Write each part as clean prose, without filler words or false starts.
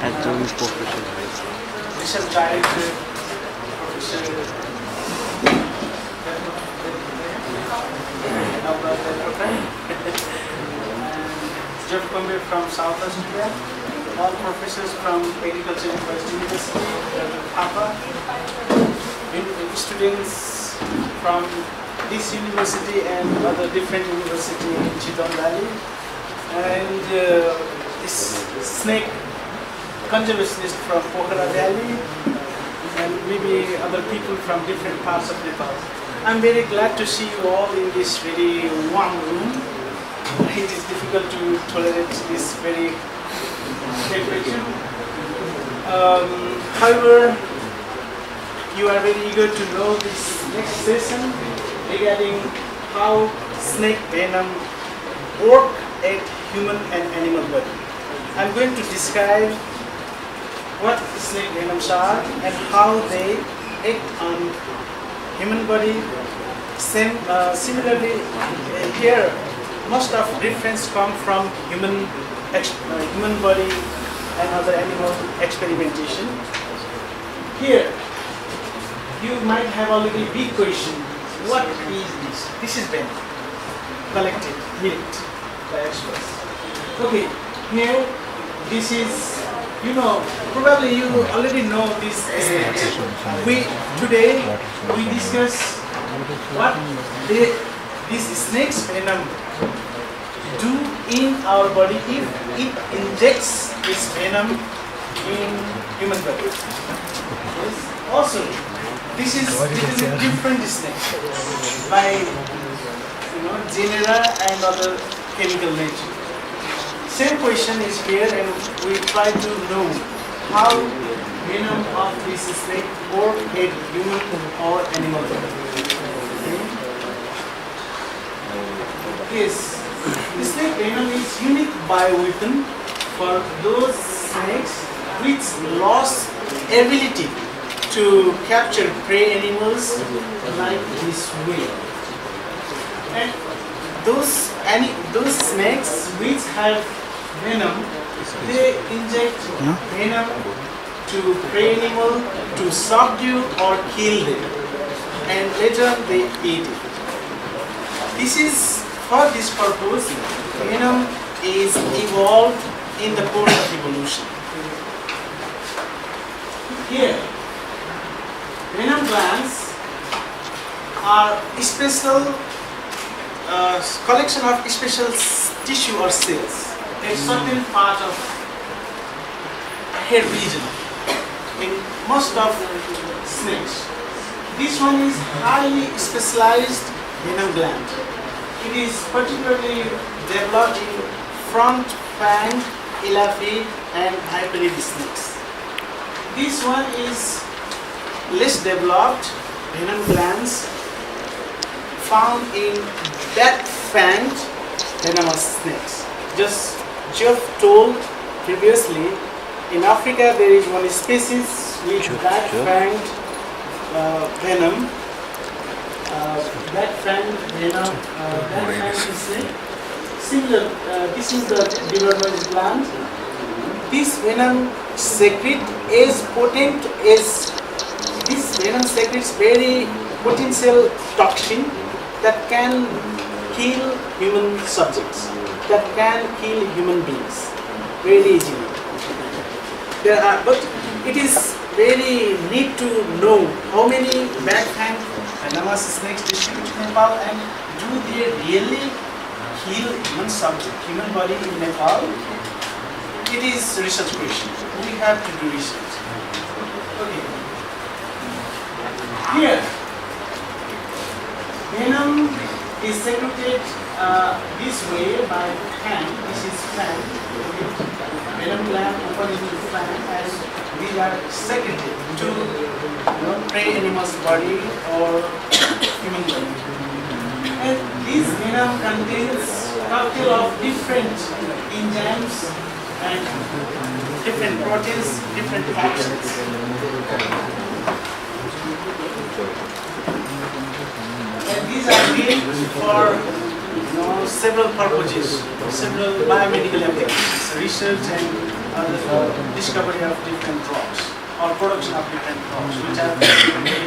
Research Director, Professor Jeff Kumbe from South Australia, all professors from Agriculture University, Papa, students from this university and other different university in Chitwan Valley, and this snake conservationist from Pokhara Valley, and maybe other people from different parts of Nepal. I'm very glad to see you all in this very warm room. It is difficult to tolerate this very temperature. However, you are very eager to know this next session regarding how snake venom work at human and animal body. I'm going to describe what snake venoms are and how they act on human body. Similarly, here most of reference come from human body and other animal experimentation. Here, you might have already big question. What is this? This is venom, collected, milked by experts. Okay, here, this is, probably you already know this. Today we discuss what this snake's venom do in our body if it injects this venom in human body. Yes. Also, this is a different snake by genera and other chemical nature. Same question is here, and we try to know how venom of this snake work at human or animal body. Yes, the snake venom is unique bioweapon for those snakes which lost ability to capture prey animals like this whale. And those snakes which have venom, they inject venom to prey animal to subdue or kill them, and later they eat it. For this purpose, venom is evolved in the course of evolution. Here, venom glands are special collection of special tissue or cells in certain part of head region in most of snakes. This one is highly specialized venom gland. It is particularly developed in front fang, elaphid, and hyperiid snakes. This one is less developed venom glands found in back-fanged venomous snakes. Just Jeff told previously, in Africa there is one species with back-fanged venom. Back-fanged venom, back-fanged snake. Similar, this is the Birendra gland. This venom secrete is potent as this venom secretes very potential toxin that can kill human subjects, that can kill human beings very easily. But it is very neat to know how many back-fanged venomous snakes distribute in Nepal, and do they really kill human subject, human body in Nepal? It is research question. We have to do research. Okay. Here, venom is secreted this way by fang. This is fang. Venom gland open into fang, and these are secreted to prey animal's body or human body. And this venom contains cocktail of different enzymes and different proteins, different toxins. And these are made for several purposes, several biomedical applications, research and discovery of different drugs or production of different drugs, which are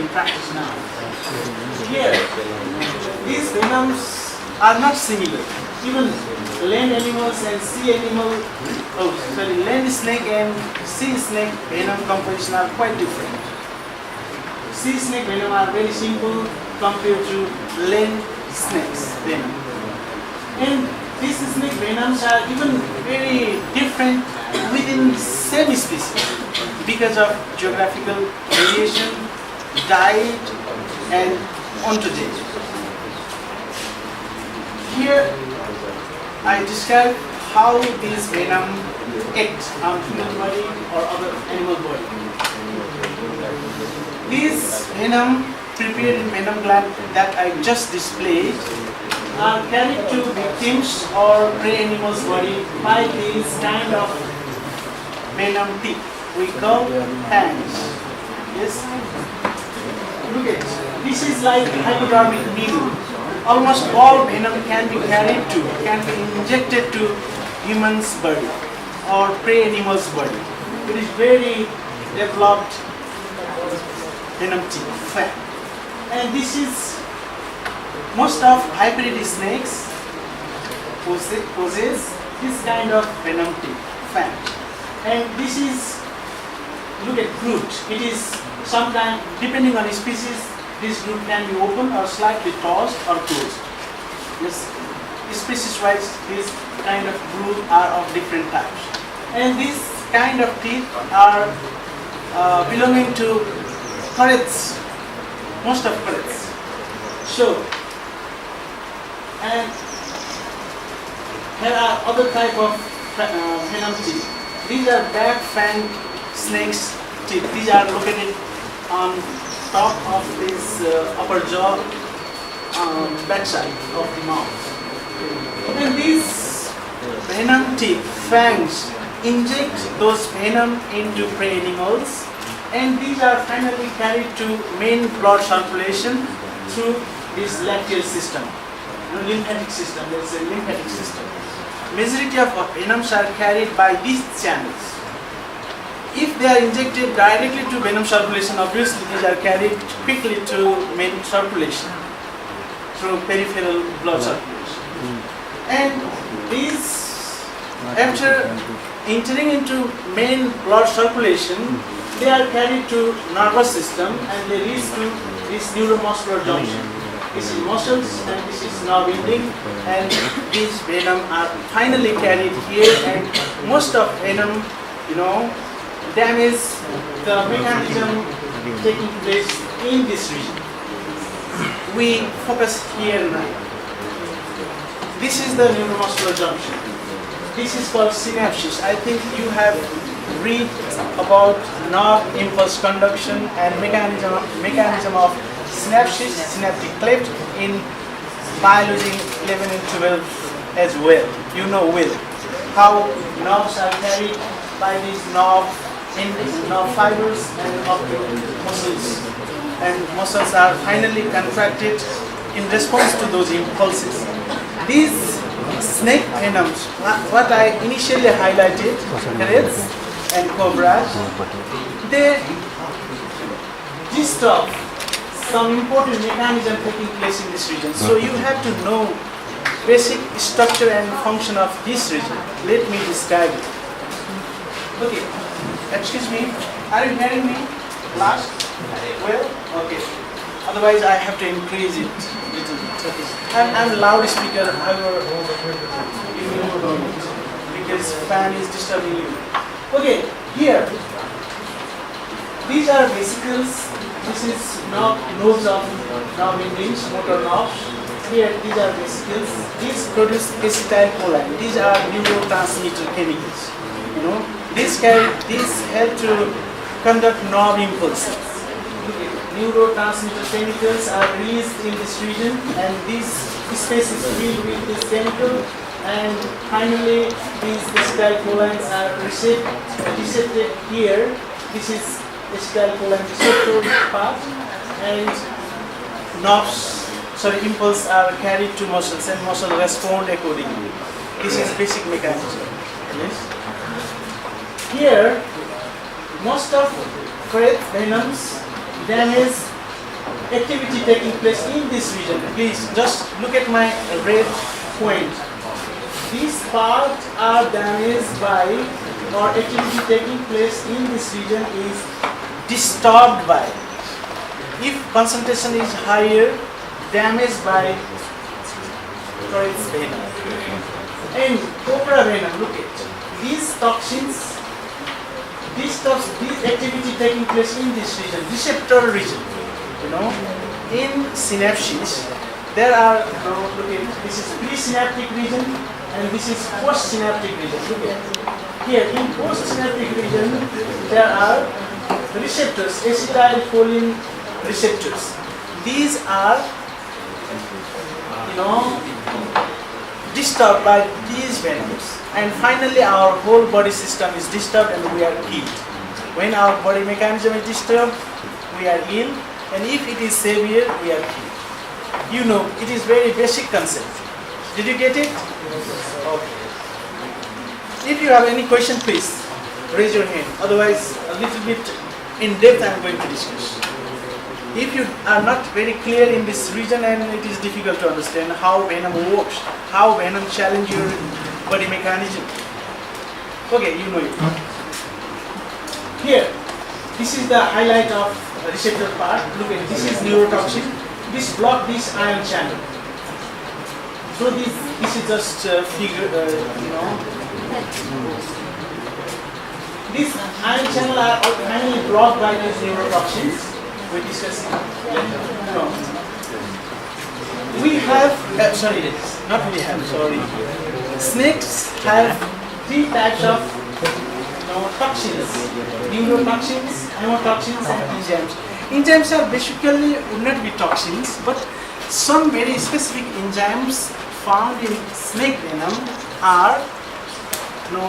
in practice now. Here, these venoms are not similar. Even land animals and sea land snake and sea snake venom composition are quite different. Sea snake venom are very simple compared to land snakes venom. And these snake venoms are even very different within same species because of geographical variation, diet, and ontology. Here I describe how these venom act on human body or other animal body. These venom prepared in venom gland that I just displayed are carried to victims or prey animals' body by these kind of venom teeth. We call fangs. Yes. Look at this. This is like hypodermic needle. Almost all venom can be injected to human's body or prey animal's body. It is very developed venom teeth, fang. And this is most of hybrid snakes possess this kind of venom teeth, fang. And this is, look at root. It is sometimes, depending on the species, this root can be open or slightly tossed or closed. Yes, species-wise, this kind of root are of different types. And these kind of teeth are belonging to parrots, most of parrots. So, and there are other type of venom teeth. These are back fang snakes teeth. These are located on top of this upper jaw, backside of the mouth. And these venom teeth, fangs, inject those venom into prey animals, and these are finally carried to main blood circulation through this lacteal system, lymphatic system. There's a lymphatic system. Majority of venoms are carried by these channels. If they are injected directly to venom circulation, obviously these are carried quickly to main circulation through peripheral blood circulation. And these, after entering into main blood circulation, they are carried to nervous system and they reach to this neuromuscular junction. This is muscles and this is nerve ending, and these venom are finally carried here, and most of venom, damage the mechanism taking place in this region. We focus here now. This is the neuromuscular junction. This is called synapses. I think you have read about nerve impulse conduction and mechanism of synapses, synaptic cleft in biology 11 and 12 as well. You know well how nerves are carried by these nerve fibers and of the muscles, and muscles are finally contracted in response to those impulses. These snake venoms, what I initially highlighted, threads and cobras, they disturb some important mechanism taking place in this region. So you have to know basic structure and function of this region. Let me describe it. Okay, excuse me, are you hearing me? Last? Well, okay. Otherwise I have to increase it a little bit. Okay. I'm loudspeaker, however, you know it, because fan is disturbing you. Okay, here, these are vesicles. This is nodes of nerve endings, motor nerves. Here, these are vesicles. These produce acetylcholine. These are neurotransmitter chemicals. These help to conduct nerve impulses. Neurotransmitter chemicals are released in this region, and this space is filled with this chemical. And finally, these acetylcholines are recepted here. This is acetylcholine receptor part, and nerves impulse are carried to muscles and muscle respond accordingly. This is basic mechanism. Yes. Here, most of threat venoms damage activity taking place in this region. Please just look at my red point. These parts are damaged by, or activity taking place in this region is disturbed by. If concentration is higher, damaged by threat venom. And cobra venom, look at these toxins. These activity taking place in this region, receptor region. In synapses, there are, look at, this is presynaptic region and this is postsynaptic region. Look at here, in postsynaptic region, there are receptors, acetylcholine receptors. These are, disturbed by these venoms. And finally, our whole body system is disturbed and we are killed. When our body mechanism is disturbed, we are ill. And if it is severe, we are killed. It is very basic concept. Did you get it? Okay. If you have any question, please raise your hand. Otherwise, a little bit in depth I am going to discuss. If you are not very clear in this region and it is difficult to understand how venom works, how venom challenges your body mechanism. Okay, you know it. Here, this is the highlight of receptor part. Look at this is neurotoxin. This block this ion channel. So this is just figure, These ion channel are finally blocked by these neurotoxins. We discussed later. We have, snakes have three types of toxins: neurotoxins, hemotoxins, and enzymes. Enzymes are basically would not be toxins, but some very specific enzymes found in snake venom are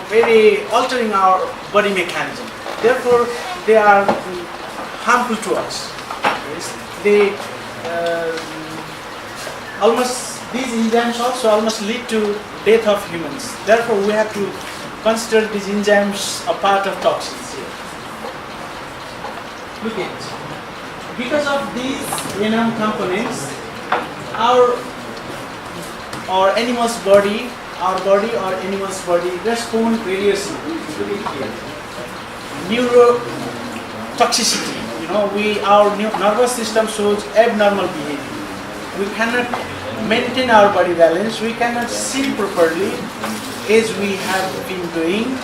very altering our body mechanism. Therefore, they are harmful to us. They these enzymes also almost lead to death of humans. Therefore, we have to consider these enzymes a part of toxins here. Look at, because of these venom components, our animal's body, or animal's body respond variously. Look at here. Neurotoxicity. Our nervous system shows abnormal behavior. We cannot maintain our body balance. We cannot sit properly as we have been doing.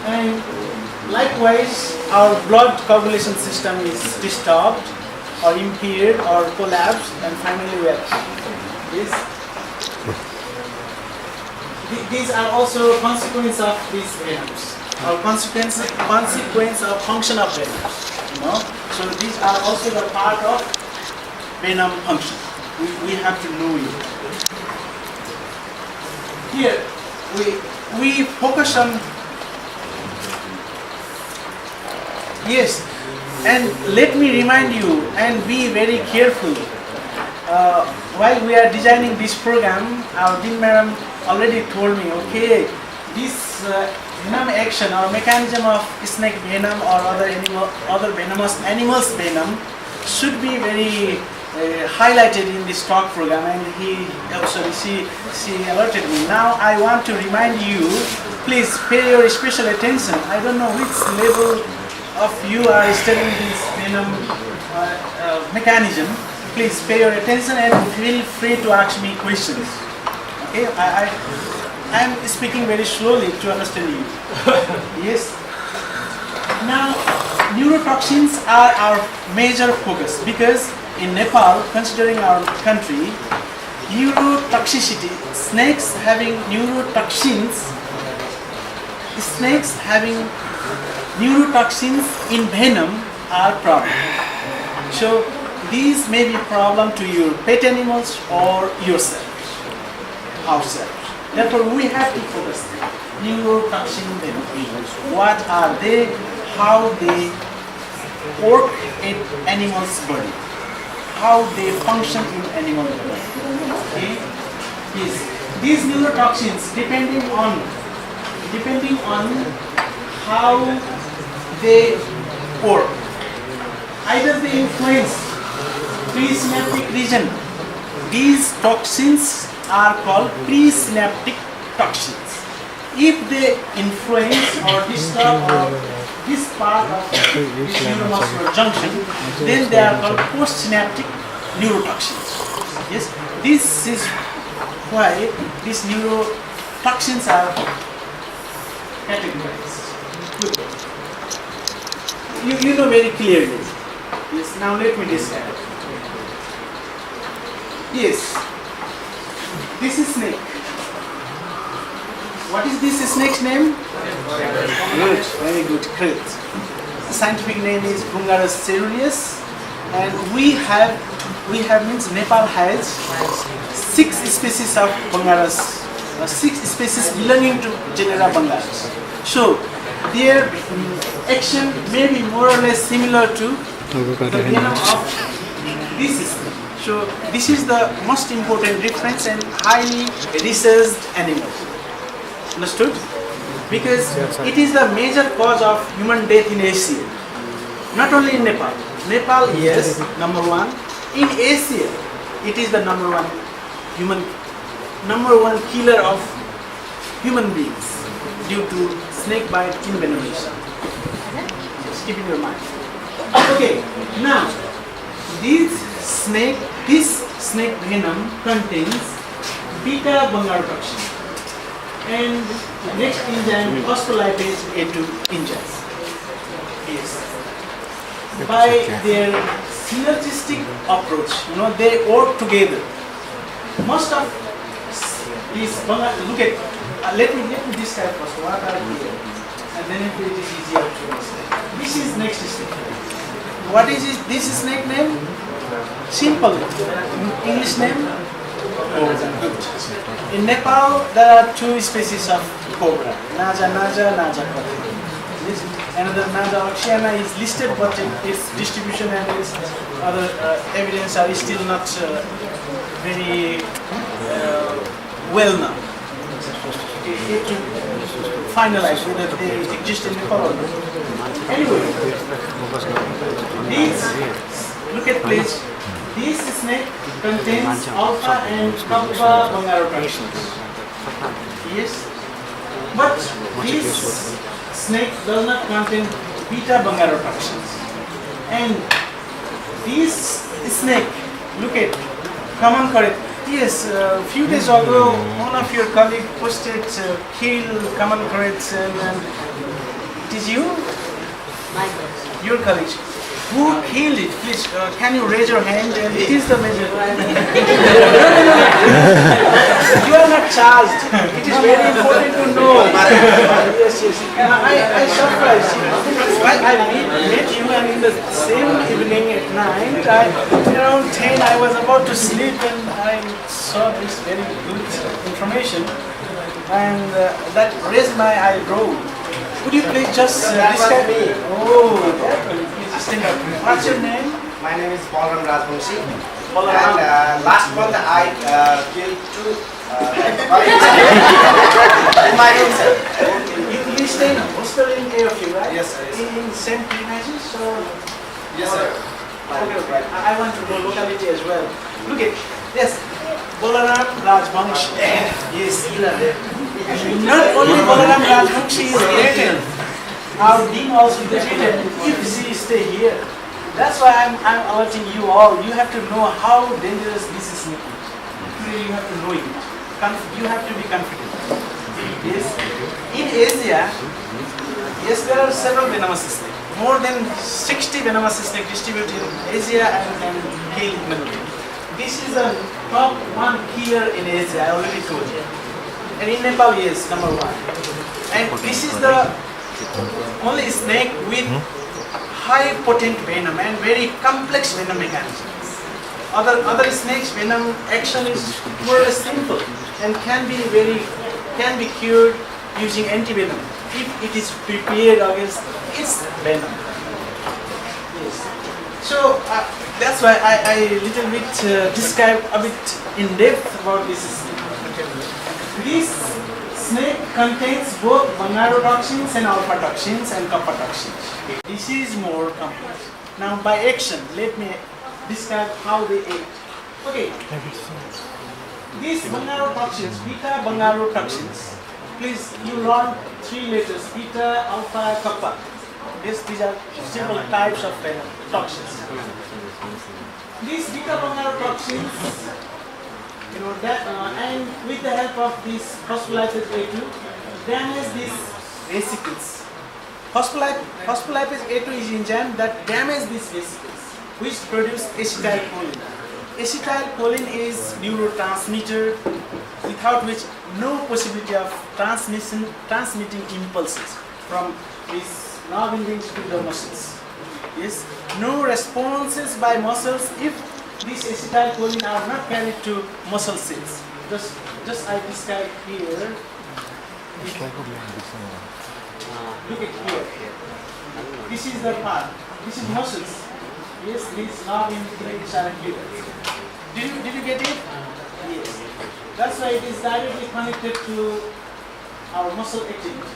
And likewise, our blood coagulation system is disturbed or impaired or collapsed, and finally we are killed. These are also consequences of these venoms, or consequence of function of venoms. So these are also the part of venom function. We have to know it. Here we focus on and let me remind you and be very careful. While we are designing this program, our Dean Madam already told me, okay, this venom action or mechanism of snake venom or other venomous animals venom should be very highlighted in this talk program, and she alerted me. Now I want to remind you, please pay your special attention. I don't know which level of you are studying this venom mechanism. Please pay your attention and feel free to ask me questions. Okay, I am speaking very slowly to understand you. Yes. Now, neurotoxins are our major focus because in Nepal, considering our country, neurotoxicity, snakes having neurotoxins in venom are problem. So these may be problem to your pet animals or yourselves, ourselves. Therefore, we have to focus neurotoxin venom. What are they? How they work in animals' body? how they function in animal body. Okay? Yes. These neurotoxins, depending on how they work, either they influence presynaptic region. These toxins are called presynaptic toxins. If they influence or disturb this part of this neuromuscular junction, then they are called postsynaptic neurotoxins. Yes, this is why these neurotoxins are categorized. You know very clearly. Yes. Now let me describe. Yes. This is snake. What is this snake's name? Good, very good, great. The scientific name is Bungarus ceruleus, and we have means Nepal has 6 species of Bungarus, 6 species belonging to genera Bungarus. So their action may be more or less similar to the venom of this snake. So this is the most important difference and highly researched animal. Understood? Because it is the major cause of human death in Asia. Not only in Nepal. Nepal is number 1. In Asia, it is the number one killer of human beings due to snakebite envenomation. Just keep in your mind. Okay, now this snake venom contains beta bungarotoxin and next enzyme phospholipase A2 enzymes. Yes. By their synergistic approach, they work together. Most of these look at. Let me describe first what are here, and then it is easier to understand. This is next snake. What is this snake name? Simple. English name? Cobra. In Nepal, there are 2 species of cobra. Naja, Naja cobra. Another Naja oxiana is listed, but its distribution and its other evidence are still not very well known. It to finalize whether they exist in Nepal or not. Anyway, look at please. This snake contains alpha and kappa bungarotoxins. Yes, but this snake does not contain beta bungarotoxins. And this snake, look at common correct. Yes, a few days ago, one of your colleagues posted kill common corrects, and it is you? My colleague. Your colleague. Who killed it? Please, can you raise your hand? And it is the major. You are not charged. It is very important to know. Yes. I surprised you. I met you, and in the same evening at night, around 10, I was about to sleep, and I saw this very good information, and that raised my eyebrow. Could you please just describe me? Oh, stand up. What's your name? My name is Birendra. And last month I killed 2 in my room, sir. You stay in hostel in AFU, right? Yes, sir. In same premises or? Yes, sir. Okay. I want to know locality as well. Look at yes, Balaram Rajvanshi. Yes, not only Balaram Rajvanshi is related. Our dean also treated if she stay here. That's why I'm alerting you all. You have to know how dangerous this is. You have to know it. You have to be confident. Yes. In Asia, yes, there are several venomous snakes. More than 60 venomous snakes distributed in Asia and kill human beings. This is the top 1 killer in Asia. I already told you. And in Nepal, yes, number 1. And this is the only snake with high potent venom and very complex venom mechanisms. Other snakes' venom action is more or less simple and can be cured using antivenom if it is prepared against its venom. Yes. So that's why I little bit describe a bit in depth about this snake. This snake contains both bungarotoxins and alpha toxins and kappa toxins. This is more complex. Now by action, let me describe how they act. Okay. These bungarotoxins, beta bungarotoxins. Please, you learn 3 letters: beta, alpha, kappa. These are several types of toxins. These beta bungarotoxins, and with the help of this phospholipase A2, damage these vesicles. Phospholipase A2 is enzyme that damage these vesicles, which produce acetylcholine. Acetylcholine is neurotransmitter without which no possibility of transmitting impulses from these nerve endings to the muscles. Yes, no responses by muscles if these acetylcholine are not carried to muscle cells. Just I describe here. Look at here. This is the part. This is muscles. Yes, these nerve endings are here. Did you get it? Yes. That's why it is directly connected to our muscle activity.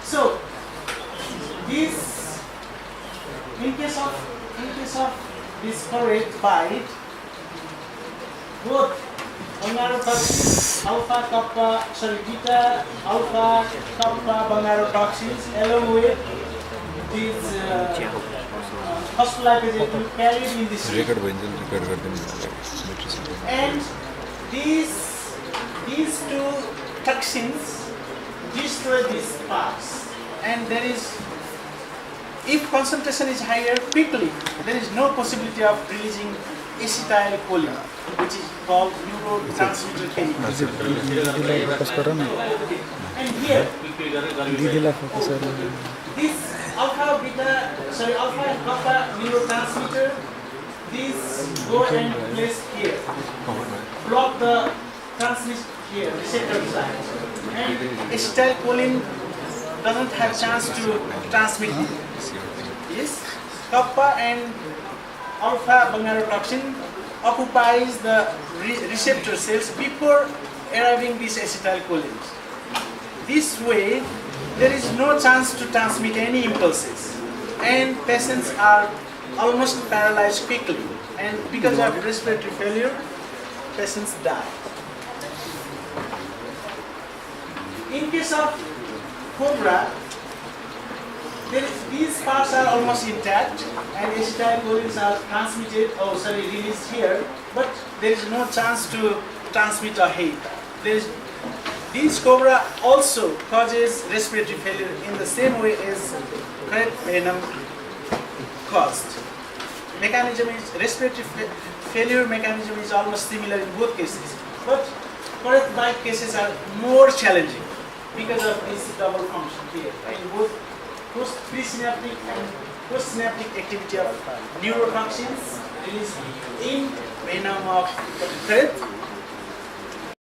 So, this, in case of this correct bite, both bungarotoxins, beta, alpha, kappa bungarotoxins, along with these phospholipase A2 carried in this region. And these 2 toxins destroy these parts, and there is, if concentration is higher, quickly there is no possibility of releasing acetylcholine, which is called neurotransmitter chemical. And here, this alpha and kappa neurotransmitter, these go and place here, block the transmission here, receptor side, and acetylcholine doesn't have chance to transmit. Yes, kappa and alpha bungarotoxin occupies the receptor cells before arriving these acetylcholines. This way, there is no chance to transmit any impulses, and patients are almost paralyzed quickly, and because of respiratory failure, patients die. In case of cobra, these parts are almost intact, and acetylcholines are released here, but there is no chance to transmit a heat. This cobra also causes respiratory failure in the same way as correct venom caused. Respiratory failure mechanism is almost similar in both cases, but correct bite cases are more challenging because of this double function here in both presynaptic and postsynaptic activity of neurotoxins released in venom of correct